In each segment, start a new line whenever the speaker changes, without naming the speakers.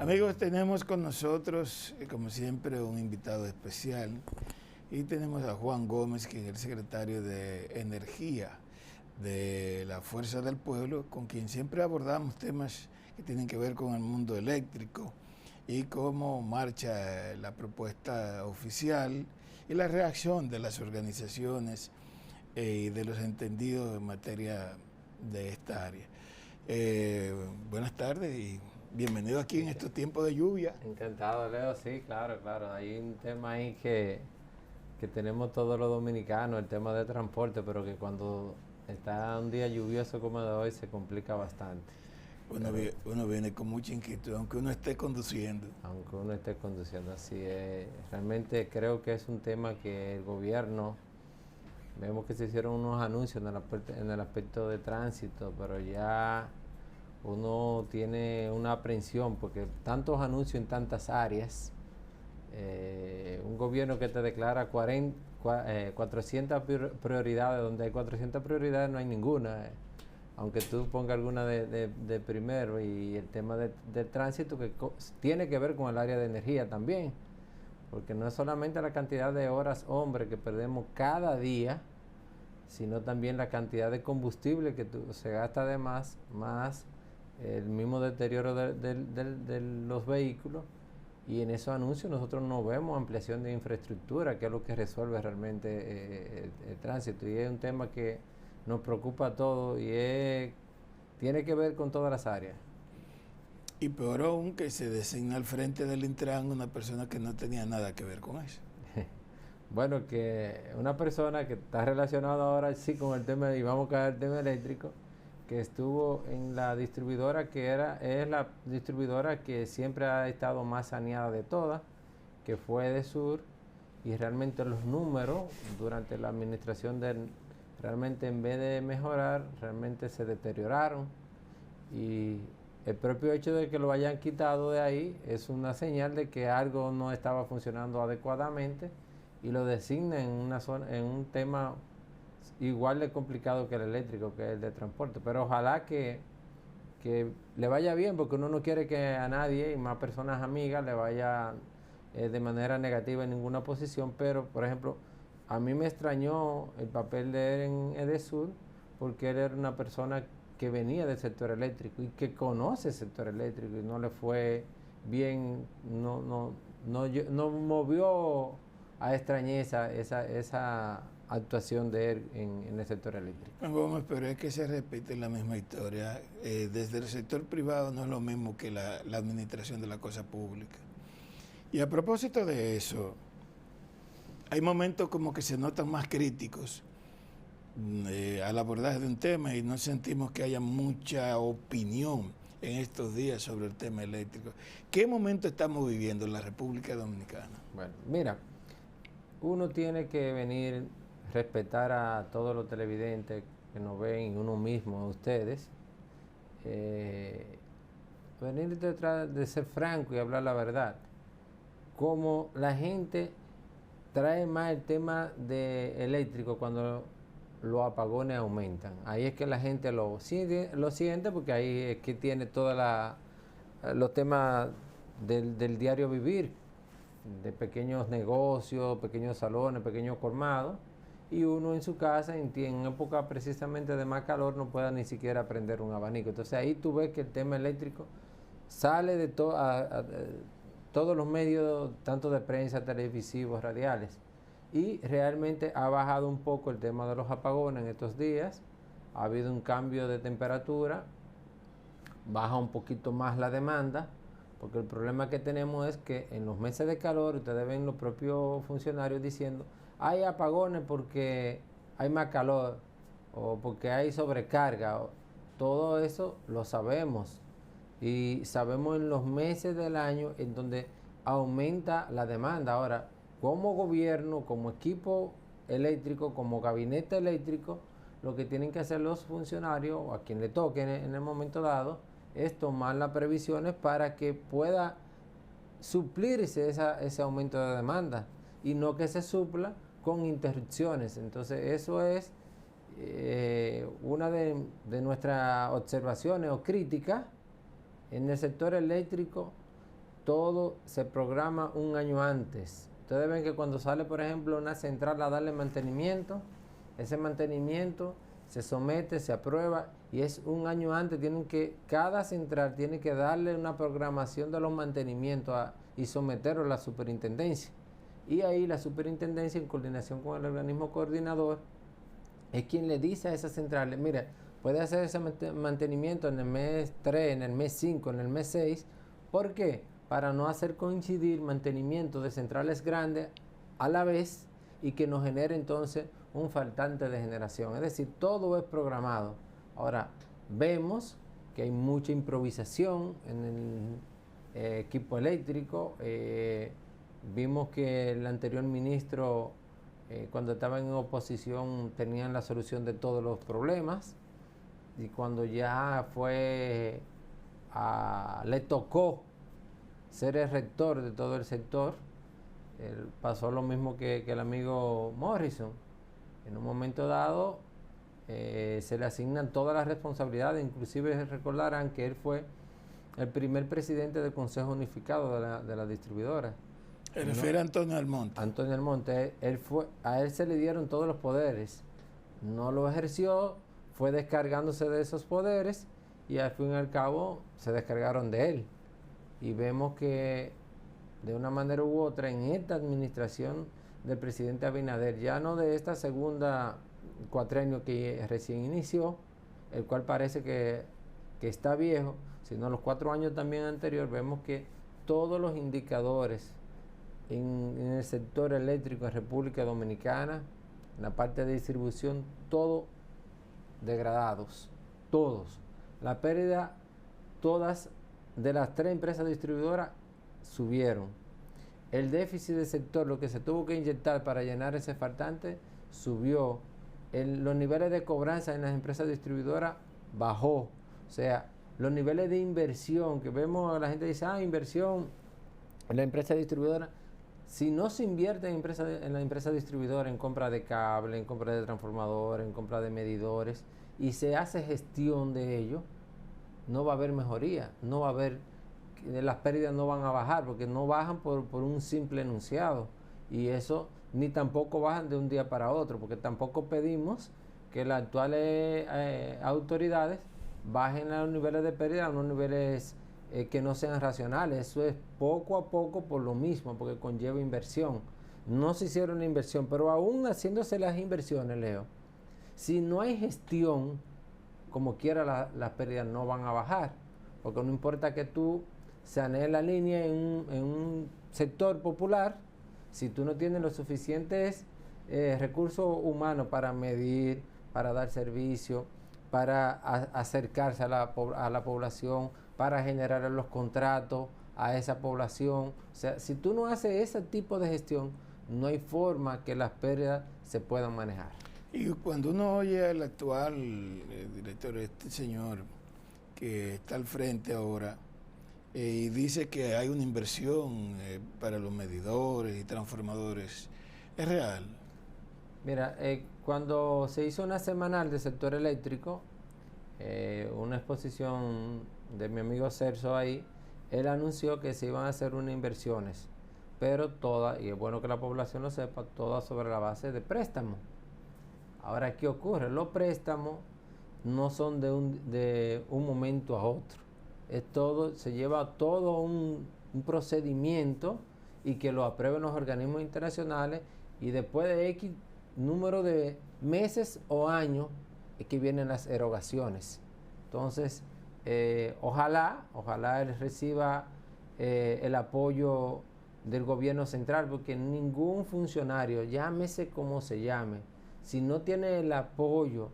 Amigos, tenemos con nosotros, como siempre, un invitado especial y tenemos a Juan Gómez, que es el secretario de Energía de la Fuerza del Pueblo, con quien siempre abordamos temas que tienen que ver con el mundo eléctrico y cómo marcha la propuesta oficial y la reacción de las organizaciones y de los entendidos en materia de esta área. Buenas tardes y bienvenido aquí en estos tiempos de lluvia.
Encantado, Leo. Sí, claro. Hay un tema ahí que tenemos todos los dominicanos, el tema de transporte, pero que cuando está un día lluvioso como de hoy se complica bastante.
Uno viene con mucha inquietud, aunque uno esté conduciendo.
Aunque uno esté conduciendo, así es. Realmente creo que es un tema que el gobierno, vemos que se hicieron unos anuncios en el aspecto de tránsito, pero ya uno tiene una aprensión porque tantos anuncios en tantas áreas, un gobierno que te declara 400 prioridades, donde hay 400 prioridades no hay ninguna, aunque tú pongas alguna de primero, y el tema de tránsito que tiene que ver con el área de energía también, porque no es solamente la cantidad de horas hombre que perdemos cada día, sino también la cantidad de combustible que se gasta de más el mismo deterioro de los vehículos, y en esos anuncios nosotros no vemos ampliación de infraestructura, que es lo que resuelve realmente el tránsito, y es un tema que nos preocupa a todos y tiene que ver con todas las áreas.
Y peor aún, que se designa al frente del Intran una persona que no tenía nada que ver con eso.
Bueno, que una persona que está relacionada ahora sí con el tema, y vamos a caer el tema eléctrico, que estuvo en la distribuidora es la distribuidora que siempre ha estado más saneada de todas, que fue Edesur, y realmente los números durante la administración realmente, en vez de mejorar, realmente se deterioraron, y el propio hecho de que lo hayan quitado de ahí es una señal de que algo no estaba funcionando adecuadamente, y lo designa en una zona, en un tema igual de complicado que el eléctrico, que es el de transporte. Pero ojalá que le vaya bien, porque uno no quiere que a nadie, y más personas amigas, le vaya de manera negativa en ninguna posición. Pero, por ejemplo, a mí me extrañó el papel de él en Edesur, porque él era una persona que venía del sector eléctrico y que conoce el sector eléctrico, y no le fue bien, no movió a extrañeza esa actuación de él en el sector eléctrico.
Vamos, pero es que se repite la misma historia. Desde el sector privado no es lo mismo que la administración de la cosa pública. Y a propósito de eso, hay momentos como que se notan más críticos al abordaje de un tema, y no sentimos que haya mucha opinión en estos días sobre el tema eléctrico. ¿Qué momento estamos viviendo en la República Dominicana?
Bueno, mira, uno tiene que venir, respetar a todos los televidentes que nos ven, y uno mismo, a ustedes, venir detrás de ser franco y hablar la verdad. Como la gente trae más el tema de eléctrico cuando los apagones aumentan, ahí es que la gente lo siente, porque ahí es que tiene todos los temas del diario vivir, de pequeños negocios, pequeños salones, pequeños colmados, y uno en su casa, en época precisamente de más calor, no pueda ni siquiera prender un abanico. Entonces ahí tú ves que el tema eléctrico sale de todos los medios, tanto de prensa, televisivos, radiales, y realmente ha bajado un poco el tema de los apagones en estos días. Ha habido un cambio de temperatura, baja un poquito más la demanda, porque el problema que tenemos es que en los meses de calor, ustedes ven los propios funcionarios diciendo, hay apagones porque hay más calor, o porque hay sobrecarga. Todo eso lo sabemos, y sabemos en los meses del año en donde aumenta la demanda. Ahora, como gobierno, como equipo eléctrico, como gabinete eléctrico, lo que tienen que hacer los funcionarios, o a quien le toque en el momento dado, es tomar las previsiones para que pueda suplirse ese aumento de demanda, y no que se supla con interrupciones. Entonces eso es una de nuestras observaciones o críticas en el sector eléctrico. todo se programa un año antes. Ustedes ven que cuando sale, por ejemplo, una central a darle mantenimiento, ese mantenimiento se somete, se aprueba y es un año antes. Cada central tiene que darle una programación de los mantenimientos y someterlo a la superintendencia. Y ahí la superintendencia, en coordinación con el organismo coordinador, es quien le dice a esas centrales, mire, puede hacer ese mantenimiento en el mes 3, en el mes 5, en el mes 6. ¿Por qué? Para no hacer coincidir mantenimiento de centrales grandes a la vez y que nos genere entonces un faltante de generación. Es decir, todo es programado. Ahora, vemos que hay mucha improvisación en el equipo eléctrico. Vimos que el anterior ministro, cuando estaba en oposición, tenían la solución de todos los problemas. Y cuando ya le tocó ser el rector de todo el sector, pasó lo mismo que el amigo Morrison. En un momento dado se le asignan todas las responsabilidades, inclusive recordarán que él fue el primer presidente del Consejo Unificado de la distribuidora.
El refiere a Antonio Almonte.
Antonio Almonte, a él se le dieron todos los poderes, no lo ejerció, fue descargándose de esos poderes y al fin y al cabo se descargaron de él. Y vemos que de una manera u otra en esta administración del presidente Abinader, ya no de esta segunda cuatrenio que recién inició, el cual parece que está viejo, sino los 4 años también anterior, vemos que todos los indicadores en el sector eléctrico en República Dominicana, en la parte de distribución, todos degradados, todos. La pérdida, todas de las 3 empresas distribuidoras subieron. El déficit del sector, lo que se tuvo que inyectar para llenar ese faltante, subió. Los niveles de cobranza en las empresas distribuidoras bajó. O sea, los niveles de inversión que vemos, la gente dice, inversión en la empresa distribuidora. Si no se invierte en la empresa distribuidora en compra de cable, en compra de transformadores, en compra de medidores, y se hace gestión de ello, no va a haber mejoría, no va a haber, las pérdidas no van a bajar, porque no bajan por un simple enunciado, y eso ni tampoco bajan de un día para otro, porque tampoco pedimos que las actuales autoridades bajen los niveles de pérdida a unos niveles que no sean racionales. Eso es poco a poco por lo mismo, porque conlleva inversión. No se hicieron la inversión, pero aún haciéndose las inversiones, Leo, si no hay gestión, como quiera las pérdidas no van a bajar, porque no importa que tú sanees la línea en un sector popular, si tú no tienes los suficientes recursos humanos para medir, para dar servicio, para acercarse a la población, para generar los contratos a esa población. O sea, si tú no haces ese tipo de gestión, no hay forma que las pérdidas se puedan manejar.
Y cuando uno oye al actual director, este señor que está al frente ahora, y dice que hay una inversión para los medidores y transformadores, ¿es real?
Mira, cuando se hizo una semanal del sector eléctrico, una exposición de mi amigo Celso ahí, él anunció que se iban a hacer unas inversiones, pero todas, y es bueno que la población lo sepa, todas sobre la base de préstamos. Ahora, ¿qué ocurre? Los préstamos no son de un momento a otro. Se lleva todo un procedimiento y que lo aprueben los organismos internacionales, y después de X número de meses o años es que vienen las erogaciones. Entonces, ojalá él reciba el apoyo del gobierno central, porque ningún funcionario, llámese como se llame, si no tiene el apoyo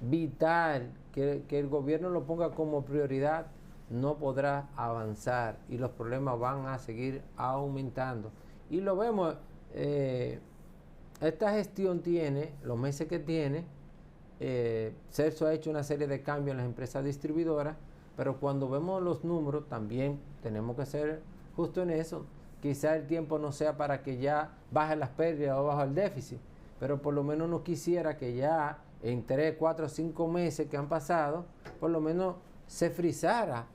vital, que el gobierno lo ponga como prioridad, no podrá avanzar y los problemas van a seguir aumentando. Y lo vemos, esta gestión tiene, los meses que tiene, Celso ha hecho una serie de cambios en las empresas distribuidoras, pero cuando vemos los números también tenemos que ser justo en eso. Quizá el tiempo no sea para que ya baje las pérdidas o baje el déficit, pero por lo menos no quisiera que ya en 3, 4, 5 meses que han pasado, por lo menos se frizara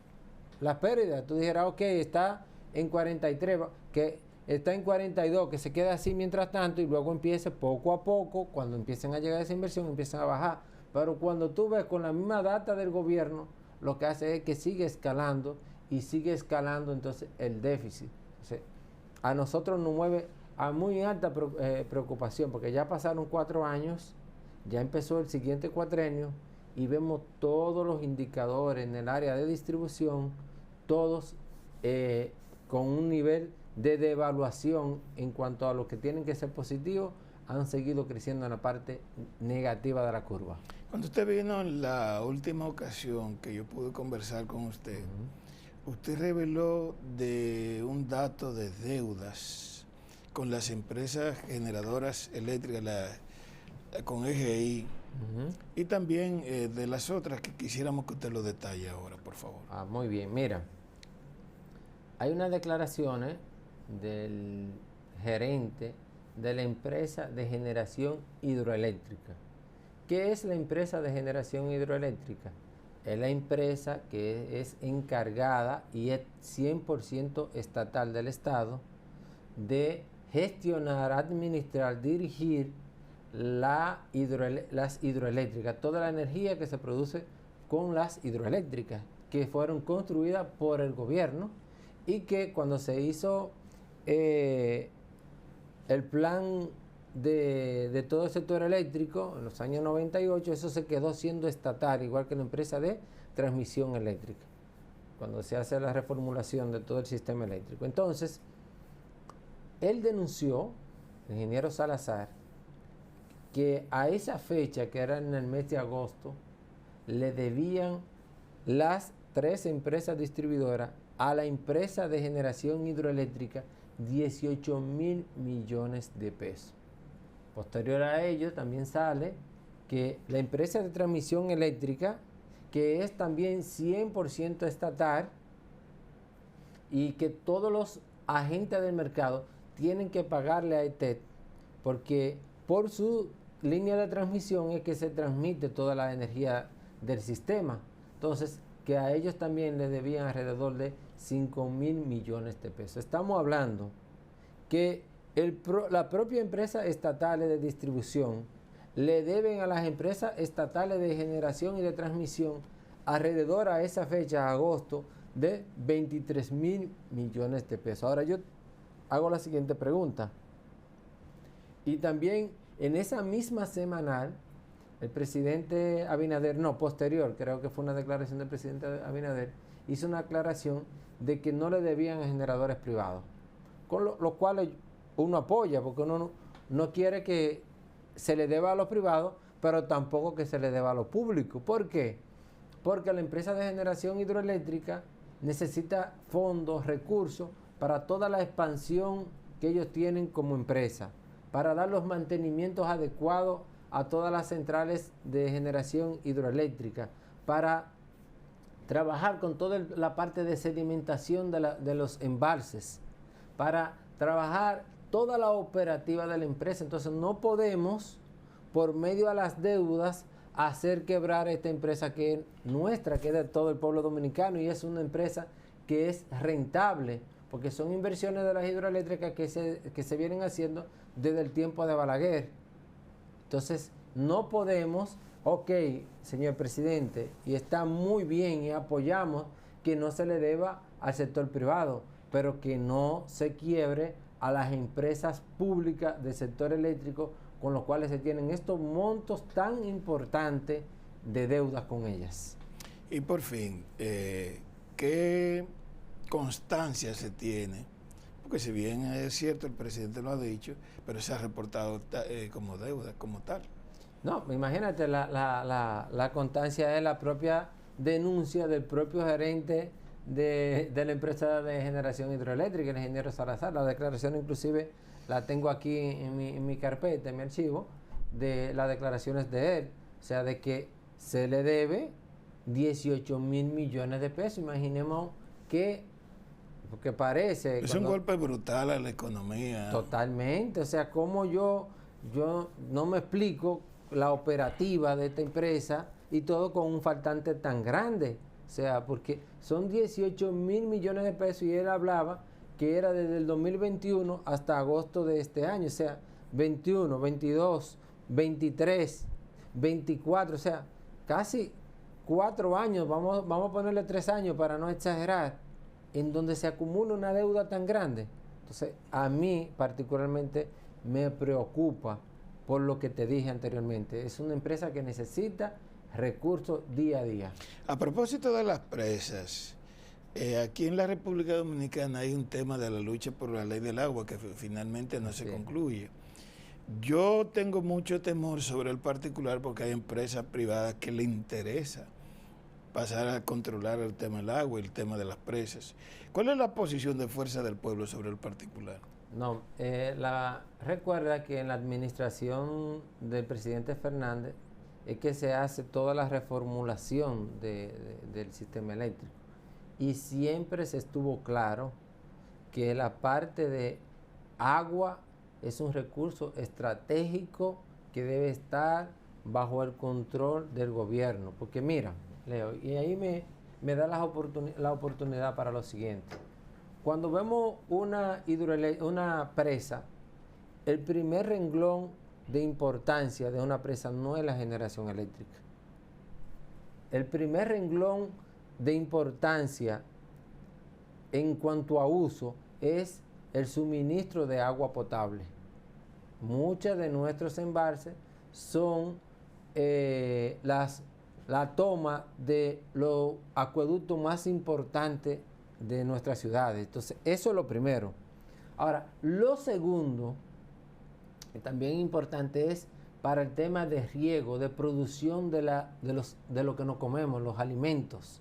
las pérdidas. Tú dijeras, ok, está en 43, que está en 42, que se quede así mientras tanto y luego empiece poco a poco, cuando empiecen a llegar esa inversión, empiezan a bajar. Pero cuando tú ves con la misma data del gobierno, lo que hace es que sigue escalando y sigue escalando entonces el déficit. Entonces, a nosotros nos mueve a muy alta preocupación, porque ya pasaron 4 años, ya empezó el siguiente cuatrenio y vemos todos los indicadores en el área de distribución, todos con un nivel de devaluación en cuanto a los que tienen que ser positivos, han seguido creciendo en la parte negativa de la curva.
Cuando usted vino en la última ocasión que yo pude conversar con usted, usted reveló de un dato de deudas con las empresas generadoras eléctricas, con EGI, y también de las otras que quisiéramos que usted lo detalle ahora, por favor.
Muy bien, mira, hay unas declaraciones del gerente de la empresa de generación hidroeléctrica. ¿Qué es la empresa de generación hidroeléctrica? Es la empresa que es encargada y es 100% estatal del Estado de gestionar, administrar, dirigir las hidroeléctricas, toda la energía que se produce con las hidroeléctricas, que fueron construidas por el gobierno y que cuando se hizo el plan de todo el sector eléctrico en los años 98, eso se quedó siendo estatal, igual que la empresa de transmisión eléctrica, cuando se hace la reformulación de todo el sistema eléctrico. Entonces, él denunció, el ingeniero Salazar, que a esa fecha, que era en el mes de agosto, le debían las 3 empresas distribuidoras a la empresa de generación hidroeléctrica 18,000 millones de pesos. Posterior a ello también sale que la empresa de transmisión eléctrica, que es también 100% estatal, y que todos los agentes del mercado tienen que pagarle a ETED, porque por su línea de transmisión es que se transmite toda la energía del sistema. Entonces, que a ellos también les debían alrededor de 5,000 millones de pesos. Estamos hablando que la propia empresa estatales de distribución le deben a las empresas estatales de generación y de transmisión alrededor a esa fecha, agosto, de 23,000 millones de pesos. Ahora yo hago la siguiente pregunta. Y también en esa misma semanal, el presidente Abinader, posterior, creo que fue una declaración del presidente Abinader, hizo una aclaración de que no le debían a generadores privados, con lo cual uno apoya, porque uno no quiere que se le deba a los privados, pero tampoco que se le deba a los públicos. ¿Por qué? Porque la empresa de generación hidroeléctrica necesita fondos, recursos para toda la expansión que ellos tienen como empresa, para dar los mantenimientos adecuados a todas las centrales de generación hidroeléctrica, para trabajar con toda la parte de sedimentación de los embalses, para trabajar toda la operativa de la empresa. Entonces no podemos, por medio de las deudas, hacer quebrar esta empresa que es nuestra, que es de todo el pueblo dominicano, y es una empresa que es rentable, porque son inversiones de las hidroeléctricas que se vienen haciendo desde el tiempo de Balaguer. Entonces, no podemos, señor presidente, y está muy bien y apoyamos que no se le deba al sector privado, pero que no se quiebre a las empresas públicas del sector eléctrico, con los cuales se tienen estos montos tan importantes de deudas con ellas.
Y por fin, ¿qué constancia se tiene? Porque si bien es cierto, el presidente lo ha dicho, pero se ha reportado como deuda, como tal.
No, imagínate, la constancia es la propia denuncia del propio gerente de la empresa de generación hidroeléctrica, el ingeniero Salazar. La declaración inclusive la tengo aquí en mi carpeta, en mi archivo, de las declaraciones de él. O sea, de que se le debe 18,000 millones de pesos. Imaginemos que, porque parece...
Es un golpe brutal a la economía.
Totalmente. O sea, como yo no me explico la operativa de esta empresa y todo con un faltante tan grande. O sea, porque son 18.000 millones de pesos y él hablaba que era desde el 2021 hasta agosto de este año. O sea, 21, 22, 23, 24, o sea, casi 4 años, vamos a ponerle 3 años para no exagerar, en donde se acumula una deuda tan grande. Entonces, a mí particularmente me preocupa por lo que te dije anteriormente. Es una empresa que necesita recursos día a día.
A propósito de las presas, aquí en la República Dominicana hay un tema de la lucha por la ley del agua que finalmente no se concluye. Yo tengo mucho temor sobre el particular porque hay empresas privadas que le interesa pasar a controlar el tema del agua y el tema de las presas. ¿Cuál es la posición de Fuerza del Pueblo sobre el particular?
No, recuerda que en la administración del presidente Fernández es que se hace toda la reformulación del sistema eléctrico. Y siempre se estuvo claro que la parte de agua es un recurso estratégico que debe estar bajo el control del gobierno. Porque mira, Leo, y ahí me da la oportunidad para lo siguiente. Cuando vemos una presa, el primer renglón de importancia de una presa no es la generación eléctrica. El primer renglón de importancia en cuanto a uso es el suministro de agua potable. Muchos de nuestros embalses son la toma de los acueductos más importantes de nuestras ciudades. Entonces, eso es lo primero. Ahora, lo segundo, que también importante, es para el tema de riego, de producción de lo que nos comemos, los alimentos.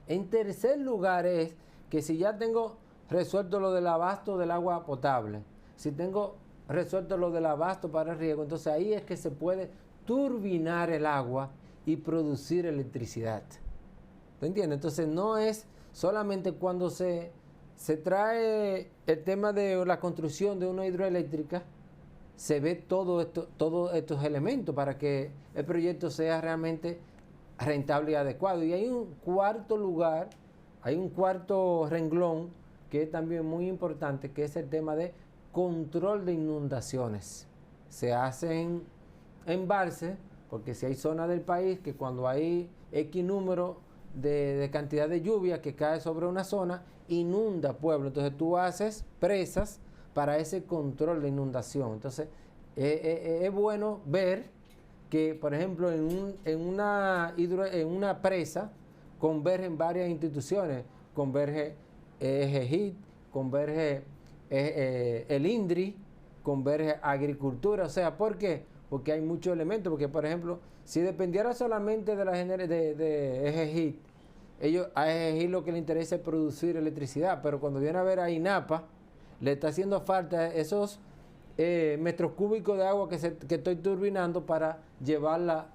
En tercer lugar es que si ya tengo resuelto lo del abasto del agua potable, si tengo resuelto lo del abasto para el riego, entonces ahí es que se puede turbinar el agua y producir electricidad. ¿Te entiendes? Entonces no es solamente cuando se trae el tema de la construcción de una hidroeléctrica, se ve todos estos elementos para que el proyecto sea realmente rentable y adecuado. Y hay un cuarto lugar, hay un cuarto renglón que es también muy importante, que es el tema de control de inundaciones. Se hacen embalses, porque si hay zonas del país que cuando hay X número de cantidad de lluvia que cae sobre una zona, inunda pueblo. Entonces tú haces presas para ese control de inundación. Entonces es bueno ver que, por ejemplo, en una presa convergen varias instituciones, converge EGIT, converge el INDRI, converge agricultura. O sea, ¿por qué? Porque hay muchos elementos. Porque, por ejemplo, si dependiera solamente de EGIT, a EGIT lo que le interesa es producir electricidad, pero cuando viene a ver a INAPA, le está haciendo falta esos metros cúbicos de agua que estoy turbinando para llevarla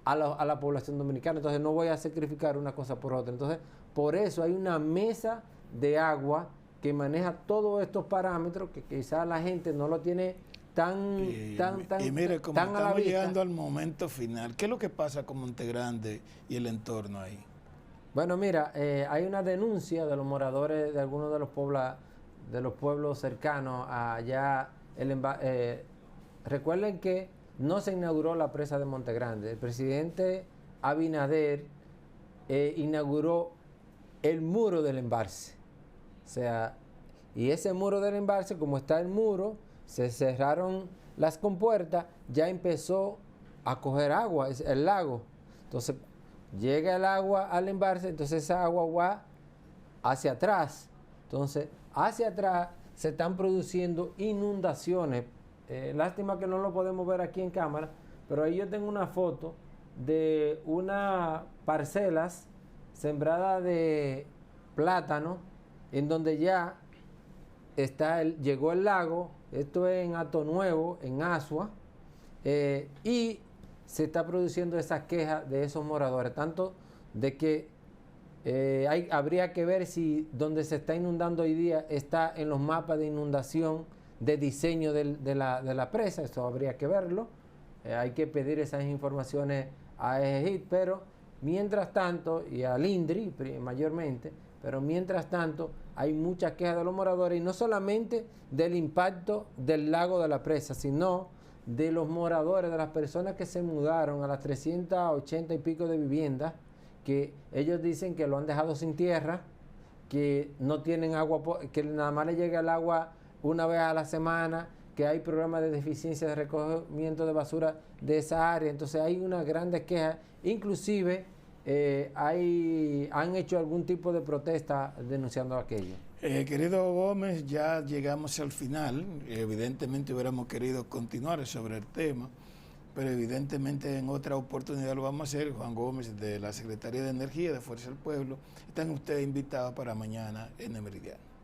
a la población dominicana. Entonces no voy a sacrificar una cosa por otra. Entonces, por eso hay una mesa de agua que maneja todos estos parámetros que quizás la gente no lo tiene tan
y mire, como estamos llegando al momento final, ¿qué es lo que pasa con Montegrande y el entorno ahí?
Bueno, mira, hay una denuncia de los moradores de algunos de los pueblos cercanos allá. Recuerden que no se inauguró la presa de Montegrande. El presidente Abinader inauguró el muro del embalse. O sea, y ese muro del embalse, como está el muro, se cerraron las compuertas, ya empezó a coger agua, es el lago. Entonces, llega el agua al embalse, entonces esa agua va hacia atrás. Entonces, hacia atrás se están produciendo inundaciones. Lástima que no lo podemos ver aquí en cámara, pero ahí yo tengo una foto de unas parcelas sembradas de plátano, en donde ya llegó el lago. Esto es en Hato Nuevo, en Asua, y se está produciendo esa queja de esos moradores, tanto de que habría que ver si donde se está inundando hoy día está en los mapas de inundación de diseño de la presa. Eso habría que verlo. Hay que pedir esas informaciones a EGIT, pero Mientras tanto, y al INDRI mayormente, pero mientras tanto hay muchas quejas de los moradores, y no solamente del impacto del lago de la presa, sino de los moradores, de las personas que se mudaron a las 380 y pico de viviendas, que ellos dicen que lo han dejado sin tierra, que no tienen agua, que nada más le llega el agua una vez a la semana, que hay problemas de deficiencia de recogimiento de basura de esa área. Entonces hay unas grandes quejas, inclusive han hecho algún tipo de protesta denunciando aquello.
Querido Gómez, ya llegamos al final. Evidentemente hubiéramos querido continuar sobre el tema, pero evidentemente en otra oportunidad lo vamos a hacer. Juan Gómez, de la Secretaría de Energía de Fuerza del Pueblo, están ustedes invitados para mañana en el Meridiano.